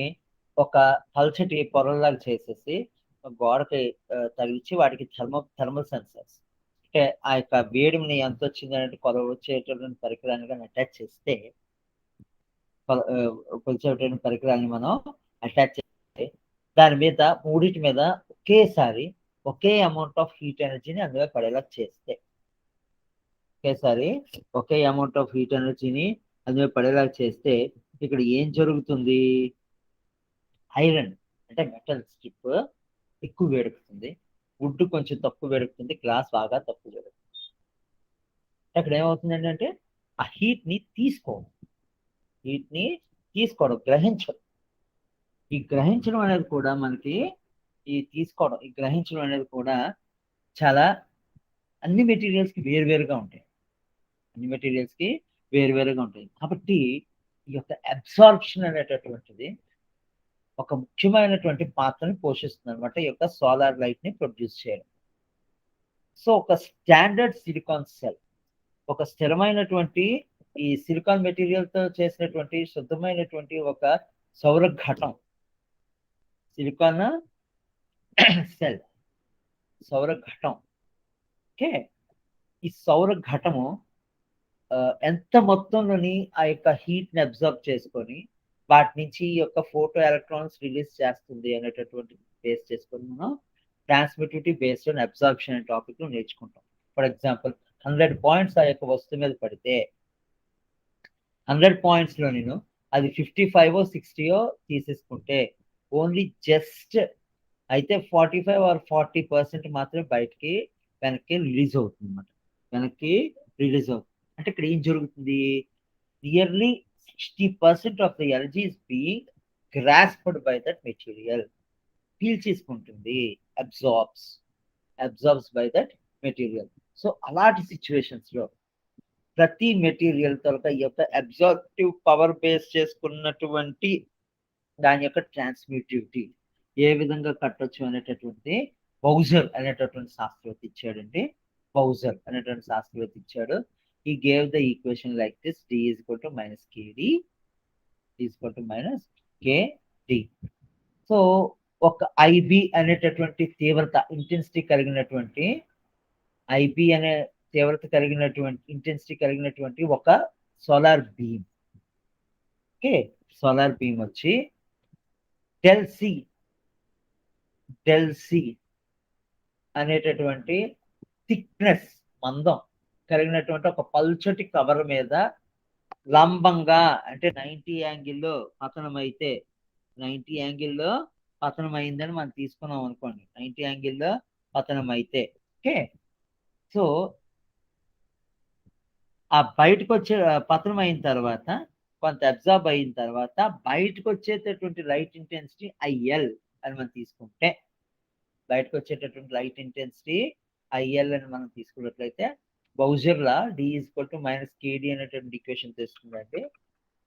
ఒక పల్చటి పొరలాగా చేసేసి గోడకి తగిలించి వాటికి థర్మల్ సెన్సర్స్ అంటే ఆ యొక్క వేడిని ఎంత వచ్చింది అంటే కొలవచ్చేటటువంటి పరికరాన్ని కానీ అటాచ్ చేస్తే కొలిచేటటువంటి పరికరాన్ని మనం అటాచ్ చేస్తే దాని మీద మూడింటి మీద ఒకేసారి ఒకే అమౌంట్ ఆఫ్ హీట్ ఎనర్జీని అందులో పడేలా చేస్తే ఒకే అమౌంట్ ఆఫ్ హీట్ ఎనర్జీని అందులో పడేలా చేస్తే ఇక్కడ ఏం జరుగుతుంది? ఐరన్ అంటే మెటల్ స్ట్రిప్ ఎక్కువ వేడుకుతుంది, వుడ్ కొంచెం తక్కువ వేడుకుతుంది, గ్లాస్ బాగా తక్కువ వేడుకుతుంది. అక్కడ ఏమవుతుంది అంటే ఆ హీట్ ని తీసుకోవడం గ్రహించడం. ఈ గ్రహించడం అనేది కూడా మనకి ఈ గ్రహించడం అనేది కూడా చాలా అన్ని మెటీరియల్స్ కి వేరువేరుగా ఉంటాయి. కాబట్టి ఈ యొక్క అబ్సార్ప్షన్ అనేటటువంటిది ఒక ముఖ్యమైనటువంటి పాత్రని పోషిస్తుంది అనమాట ఈ యొక్క సోలార్ లైట్ ని ప్రొడ్యూస్ చేయడం. సో ఒక స్టాండర్డ్ సిలికాన్ సెల్, ఒక స్థిరమైనటువంటి ఈ సిలికాన్ మెటీరియల్ తో చేసినటువంటి శుద్ధమైనటువంటి ఒక సౌర ఘటం, సిలికాన్ సెల్, సౌర ఘటం. ఓకే, ఈ సౌర ఘటము ఎంత మొత్తంలోని ఆ యొక్క హీట్ ని అబ్జర్వ్ చేసుకొని వాటి నుంచి ఈ యొక్క ఫోటో ఎలక్ట్రాన్స్ రిలీజ్ చేస్తుంది అనేటటువంటి బేస్ చేసుకొని మనం ట్రాన్స్మిటివిటీ బేస్డ్ ఆన్ అబ్జార్ప్షన్ అనే టాపిక్ లో నేర్చుకుంటాం. ఫర్ ఎగ్జాంపుల్ 100 పాయింట్స్ ఆ యొక్క వస్తువు మీద పడితే 100 పాయింట్స్ లో నేను అది 55 60 తీసేసుకుంటే ఓన్లీ జస్ట్ అయితే 45 or 40% మాత్రమే బయటకి వెనక్కి రిలీజ్ అవుతుంది అనమాట. అంటే ఇక్కడ ఏం జరుగుతుంది? Nearly 60% of the energy is being grasped by that material. పీల్చేసుకుంటుంది, absorbs by that material. So అలాంటి సిచ్యువేషన్స్ లో ప్రతి మెటీరియల్ తర్వాత ఈ యొక్క అబ్జార్ప్టివ్ పవర్ బేస్ చేసుకున్నటువంటి దాని యొక్క ట్రాన్స్మిటివిటీ ఏ విధంగా కట్టొచ్చు అనేటటువంటి బౌజర్ అనేటటువంటి శాస్త్రవేత్త ఇచ్చాడండి. He gave the equation like this: d is equal to minus kd is equal to minus kd. So ఒక ఐబి అనేటటువంటి తీవ్రత ఇంటెన్సిటీ కలిగినటువంటి ఇంటెన్సిటీ కలిగినటువంటి ఒక solar beam. Okay, solar beam వచ్చి డెల్ సి అనేటటువంటి థిక్నెస్, మందం కలిగినటువంటి ఒక పల్చటి కవర్ మీద లంబంగా అంటే 90 యాంగిల్లో పతనమైతే 90 యాంగిల్లో పతనం అయిందని మనం తీసుకున్నాం అనుకోండి. 90 యాంగిల్లో పతనం అయితే ఓకే, సో ఆ బయటకు వచ్చే పతనం అయిన తర్వాత కొంత అబ్జార్బ్ అయిన తర్వాత బయటకు వచ్చేటటువంటి లైట్ ఇంటెన్సిటీ ఐఎల్ అని మనం తీసుకుంటే, బయటకు వచ్చేటటువంటి లైట్ ఇంటెన్సిటీ ఐఎల్ అని మనం తీసుకున్నట్లయితే బౌజర్లా D is equal to minus K D అనేటువంటి ఈక్వేషన్ తెస్తుందండి.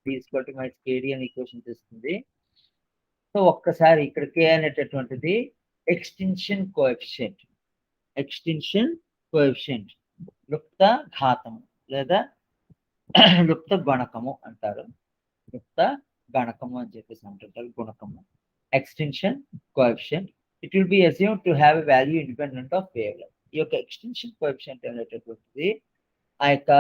D is equal to minus K D అనే ఈక్వేషన్ తెస్తుంది. సో ఒక్కసారి ఇక్కడ కే అనేటటువంటిది ఎక్స్టెన్షన్ కోఎఫిషియంట్ లుప్త ఘాతము లేదా లుప్త గణకము అంటారు. లుప్త గణకము అని చెప్పేసి అంటుంటారు, గుణకము. Extension coefficient it will be assumed to have a value independent of wavelength. ఈ యొక్క ఎక్స్టెన్షన్ కోఎఫిషియంట్ అనేటటువంటిది ఆ యొక్క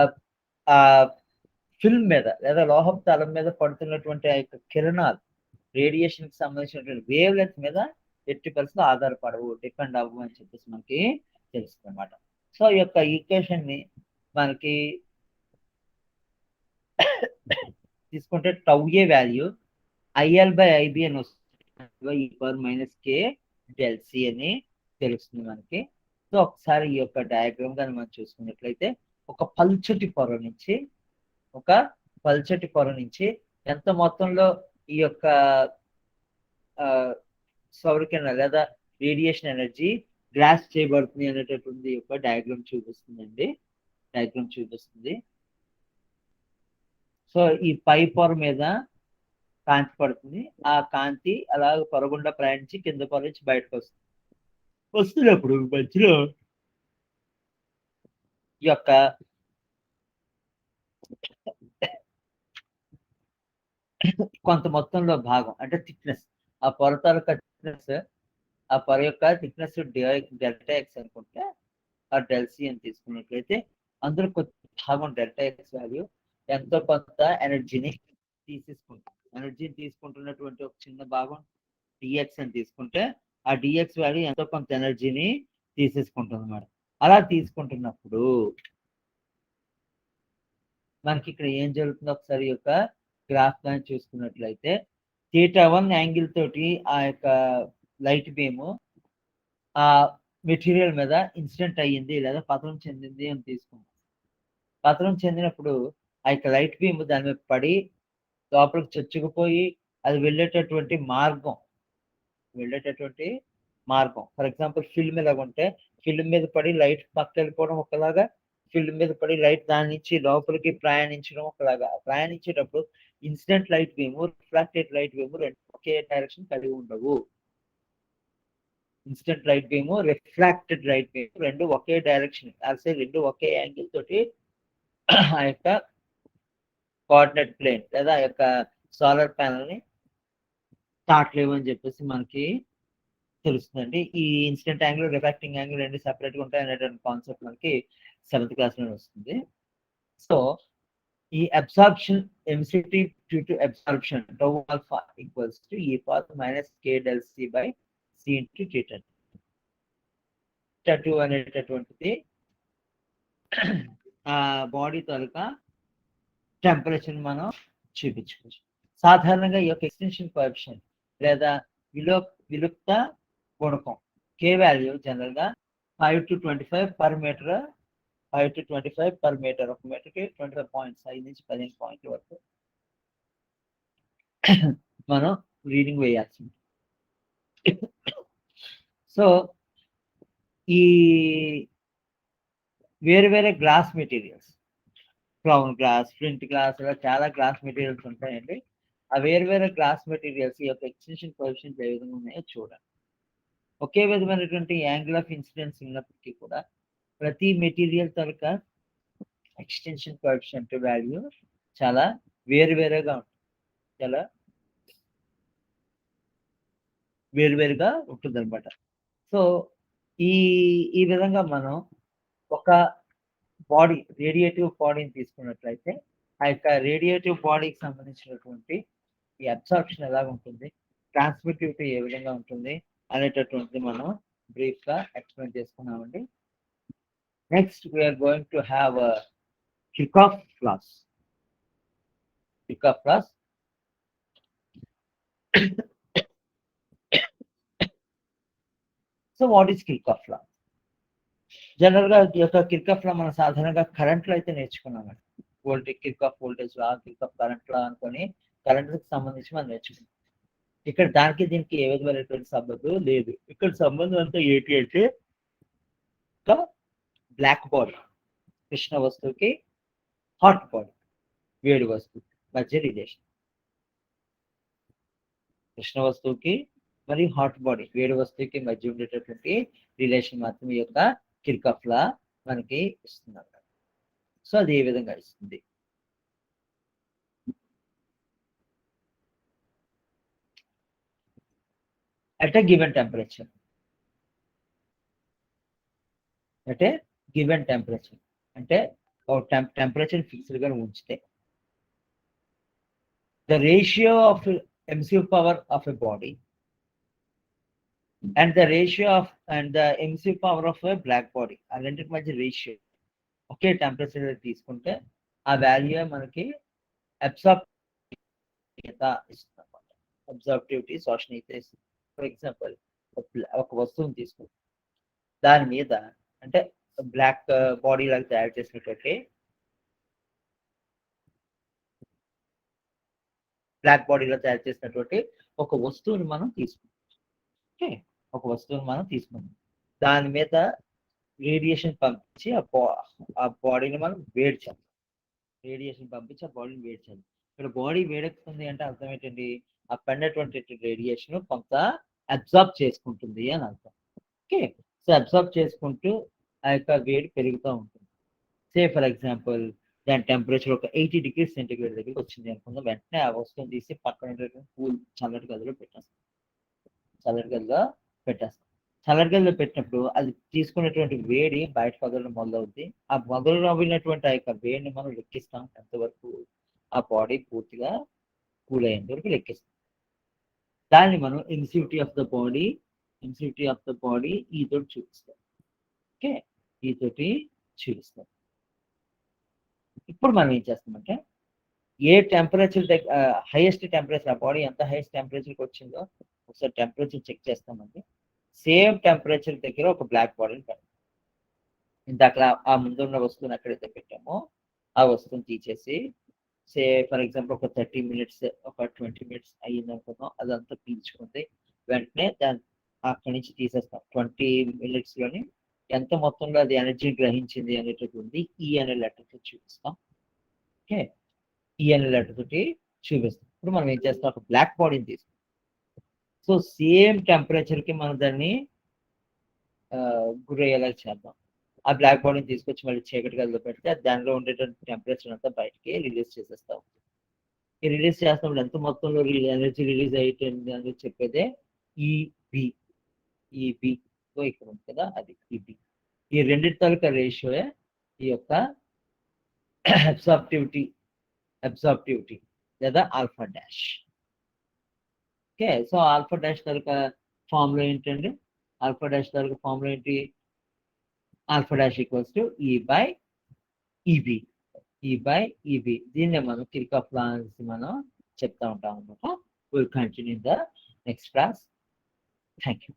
ఫిల్మ్ మీద లేదా లోహపు తలం మీద పడుతున్నటువంటి ఆ యొక్క కిరణాలు రేడియేషన్ కి సంబంధించినటువంటి వేవ్ లెంత్ మీద ఎట్టి పరిస్థితుల్లో ఆధారపడవు, డిపెండ్ అవ్వవు అని చెప్పేసి మనకి తెలుస్తుంది అనమాట. సో ఈ యొక్క ఈక్వేషన్ ని మనకి తీసుకుంటే టౌఏ వాల్యూ IL/IB అని వస్తుంది, E⁻ అని తెలుస్తుంది మనకి. సో ఒకసారి ఈ యొక్క డయాగ్రామ్ కానీ మనం చూసుకున్నట్లయితే ఒక పల్చటి పొర నుంచి ఎంత మొత్తంలో ఈ యొక్క సౌరకిరణ లేదా రేడియేషన్ ఎనర్జీ గ్రాస్ చేయబడుతుంది అనేటటువంటి యొక్క డయాగ్రామ్ చూపిస్తుంది. సో ఈ పై పొర మీద కాంతి పడుతుంది, ఆ కాంతి అలా పొర గుండా ప్రయాణించి కింద పొర నుంచి బయటకు వస్తున్నప్పుడు మధ్యలో ఈ యొక్క కొంత మొత్తంలో భాగం అంటే థిక్నెస్, ఆ పొర తాలూకా థిక్నెస్, ఆ పొర యొక్క థిక్నెస్ ΔX అనుకుంటే ఆ ΔC అని తీసుకున్నట్లయితే అందులో కొంత భాగం ΔX వాల్యూ ఎంతో కొంత ఎనర్జీని తీసుకుంటున్నటువంటి ఒక చిన్న భాగం DX అని తీసుకుంటే ఆ DX వాల్యూ ఎంతో కొంత ఎనర్జీని తీసేసుకుంటుంది అన్నమాట. అలా తీసుకుంటున్నప్పుడు మనకి ఇక్కడ ఏం జరుగుతుందో ఒకసారి యొక్క గ్రాఫ్ కానీ చూసుకున్నట్లయితే θ1 యాంగిల్ తోటి ఆ యొక్క లైట్ బీమ్ ఆ మెటీరియల్ మీద ఇన్సిడెంట్ అయ్యింది లేదా పతనం చెందింది అని తీసుకుంటాం. పతనం చెందినప్పుడు ఆ యొక్క లైట్ బీమ్ దాని మీద పడి లోపలికి చొచ్చుకుపోయి అది వెళ్ళేటటువంటి మార్గం ఫర్ ఎగ్జాంపుల్ ఫిల్మ్ ఎలాగ ఉంటే ఫిల్మ్ మీద పడి లైట్ పక్క వెళ్ళిపోవడం ఒకలాగా, ఫిల్మ్ మీద పడి లైట్ దాని నుంచి లోపలికి ప్రయాణించడం ఒకలాగా. ప్రయాణించేటప్పుడు incident light beam, refracted light beam రెండు ఒకే డైరెక్షన్ కలిగి ఉండవు. Incident light beam, refracted light beam రెండు ఒకే డైరెక్షన్, అసలు రెండు ఒకే యాంగిల్ తోటి ఆ యొక్క కోఆర్డినేట్ ప్లేన్ లేదా ఆ యొక్క సోలార్ ప్యానల్ ని తాకలేవు అని చెప్పేసి మనకి తెలుస్తుందండి. ఈ ఇన్సిడెంట్ యాంగిల్, రిఫ్రాక్టింగ్ యాంగిల్ రెండు సెపరేట్ గా ఉంటాయి అనేటువంటి కాన్సెప్ట్ మనకి 7th క్లాస్ లో వస్తుంది. సో ఈ absorption emissivity due to absorption tau alpha equals to E⁻k∆C/C into θ2 అనేటటువంటిది ఆ బాడీ తాలూకా టెంపరేచర్ మనం చూపించుకోవచ్చు. సాధారణంగా ఈ యొక్క ఎక్స్టెన్షన్ కోఎఫిషియంట్ లేదా విలుప్త గుణకం K వాల్యూ జనరల్ గా 5 to 25 per meter, 5 to 25 per meter, ఒక మీటర్కి 25 పాయింట్స్, 5 నుంచి 15 పాయింట్ల వరకు మనం రీడింగ్ వేయాల్సింది. సో ఈ వేరే glass materials, brown glass, flint glass, ఇలా చాలా గ్లాస్ మెటీరియల్స్ ఉంటాయండి. ఆ వేరే గ్లాస్ మెటీరియల్స్ ఈ యొక్క ఎక్స్టెన్షన్ కోఎఫిషియంట్ ఏ విధంగా ఉన్నాయో చూడండి. ఒకే విధమైనటువంటి యాంగిల్ ఆఫ్ ఇన్సిడెన్స్ ఉన్నప్పటికీ కూడా ప్రతి మెటీరియల్ తాలూకా ఎక్స్టెన్షన్ కోఎఫిషియంట్ వాల్యూ చాలా వేరువేరుగా ఉంటుంది అనమాట. సో ఈ విధంగా మనం ఒక బాడీ, రేడియేటివ్ బాడీని తీసుకున్నట్లయితే ఆ యొక్క రేడియేటివ్ బాడీకి సంబంధించినటువంటి ఈ అబ్సార్ప్షన్ ఎలాగ ఉంటుంది, ట్రాన్స్మిటివిటీ ఏ విధంగా ఉంటుంది అనేటటువంటిది మనం బ్రీఫ్ గా ఎక్స్ప్లెయిన్ చేసుకున్నామండి. Next we are going to have Kirchhoff laws. So what is Kirchhoff law? General గా ఈ యొక్క Kirchhoff law మనం సాధారణంగా కరెంట్ లో అయితే నేర్చుకున్నామండి. Kirchhoff voltage law, Kirchhoff current law అనుకొని కరెంట్ కి సంబంధించి మనం నేర్చుకున్నాం. ఇక్కడ దానికి దీనికి ఏ విధమైనటువంటి సంబంధం లేదు. ఇక్కడ సంబంధం అంతా ఏంటి అంటే బ్లాక్ బాడీ, కృష్ణ వస్తువుకి హాట్ బాడీ, వేడి వస్తువు మధ్య రిలేషన్. కృష్ణ వస్తువుకి మరియు హాట్ బాడీ, వేడి వస్తువుకి మధ్య ఉండేటటువంటి రిలేషన్ మాత్రం ఈ యొక్క Kirchhoff లా మనకి ఇస్తున్నారు. సో అది ఏ విధంగా ఇస్తుంది? at a given temperature, అంటే టెంపరేచర్ ఫిక్స్డ్ గా ఉంచితే the ratio of emisive power of a body and the ratio of and the emisive power of a black body ఆ రెండింటి మధ్య రేషియో ఒకే టెంపరేచర్ తీసుకుంటే ఆ వాల్యూ మనకి అబ్సార్ప్టివిటీ ఇస్తుంది అనమాట. అబ్సార్ప్టివిటీ శోషణీయత ఇస్తుంది. ఫర్ ఎగ్జాంపుల్ ఒక వస్తువుని తీసుకుంటాం, దాని మీద అంటే బ్లాక్ బాడీ లాగా తయారు చేసినటువంటి బ్లాక్ బాడీలో తయారు చేసినటువంటి ఒక వస్తువుని మనం తీసుకుంటాం. ఓకే, ఒక వస్తువుని మనం తీసుకుంటాం, దాని మీద రేడియేషన్ పంపించి ఆ బాడీని మనం వేడి చేయాలి. రేడియేషన్ పంపించి ఆ బాడీని వేడి చేయాలి. ఇక్కడ బాడీ వేడెక్కుతుంది అంటే అర్థం ఏంటండి, ఆ పడినటువంటి రేడియేషన్ కొంత అబ్జార్బ్ చేసుకుంటుంది అని అర్థం. ఓకే, సో అబ్జార్బ్ చేసుకుంటూ ఆ యొక్క వేడి పెరుగుతూ ఉంటుంది. సే ఫర్ ఎగ్జాంపుల్ దాని టెంపరేచర్ ఒక 80 degrees సెంటిగ్రేడ్ దగ్గరికి వచ్చింది అనుకుందాం. వెంటనే ఆ వస్తువుని తీసి పక్కన కూల్ చల్లటి గదిలో పెట్టేస్తాం. చల్లటి గదిలో పెట్టినప్పుడు అది తీసుకునేటువంటి వేడి బయట వదలడం మొదలవుద్ది. ఆ మొదలైనటువంటి ఆ యొక్క వేడిని మనం లెక్కిస్తాం, ఎంతవరకు ఆ బాడీ పూర్తిగా కూల్ అయ్యేంత వరకు లెక్కిస్తాం. దాన్ని మనం ఎమిసివిటీ ఆఫ్ ద బాడీ ఈ తోటి చూపిస్తాం. ఓకే, ఈ తోటి చూపిస్తాం. ఇప్పుడు మనం ఏం చేస్తామంటే ఏ టెంపరేచర్ దగ్గర హైయెస్ట్ టెంపరేచర్, ఆ బాడీ ఎంత హైయెస్ట్ టెంపరేచర్కి వచ్చిందో ఒకసారి టెంపరేచర్ చెక్ చేస్తామండి. సేమ్ టెంపరేచర్ దగ్గర ఒక బ్లాక్ బాడీని పెడతాం. ఇందాక ఆ ముందున్న వస్తువుని ఎక్కడైతే పెట్టామో ఆ వస్తువుని తీసేసి సే ఫర్ ఎగ్జాంపుల్ ఒక 30 minutes ఒక 20 minutes అయ్యింది అనుకుందాం, అదంతా పీల్చుకుంది. వెంటనే దాన్ని అక్కడి నుంచి తీసేస్తాం. 20 minutes లోని ఎంత మొత్తంలో అది ఎనర్జీ గ్రహించింది అనేటటువంటి ఈ అనే లెటర్తో చూపిస్తాం. ఓకే, ఈ అనే లెటర్ తోటి చూపిస్తాం. ఇప్పుడు మనం ఏం చేస్తాం, ఒక బ్లాక్ బాడీని తీసుకుంటాం. సో సేమ్ టెంపరేచర్కి మనం దాన్ని గురయ్యేలా చేద్దాం. ఆ బ్లాక్ బాడీని తీసుకొచ్చి మళ్ళీ చీకటి గదిలో పెడితే దానిలో ఉండేటువంటి టెంపరేచర్ అంతా బయటికి రిలీజ్ చేసేస్తాం. ఈ రిలీజ్ చేస్తున్నప్పుడు ఎంత మొత్తంలో ఎనర్జీ రిలీజ్ అయ్యింది అని చెప్పేదే ఈబి. ఇక్కడ ఉంది కదా, అది ఈబి. ఈ రెండింటి తాలూకా రేషియోయే ఈ యొక్క అబ్సార్ప్టివిటీ లేదా alpha dash. Okay, so alpha dash తాలూకా ఫార్ములా ఏంటండి, ఆల్ఫా డాష్ తాలూకా ఫార్ములా ఏంటి, alpha dash equals to E B. దీన్నే మనం కిర్చాఫ్ లా మనం చెప్తా ఉంటాం అనమాట. Will continue the next class. Thank you.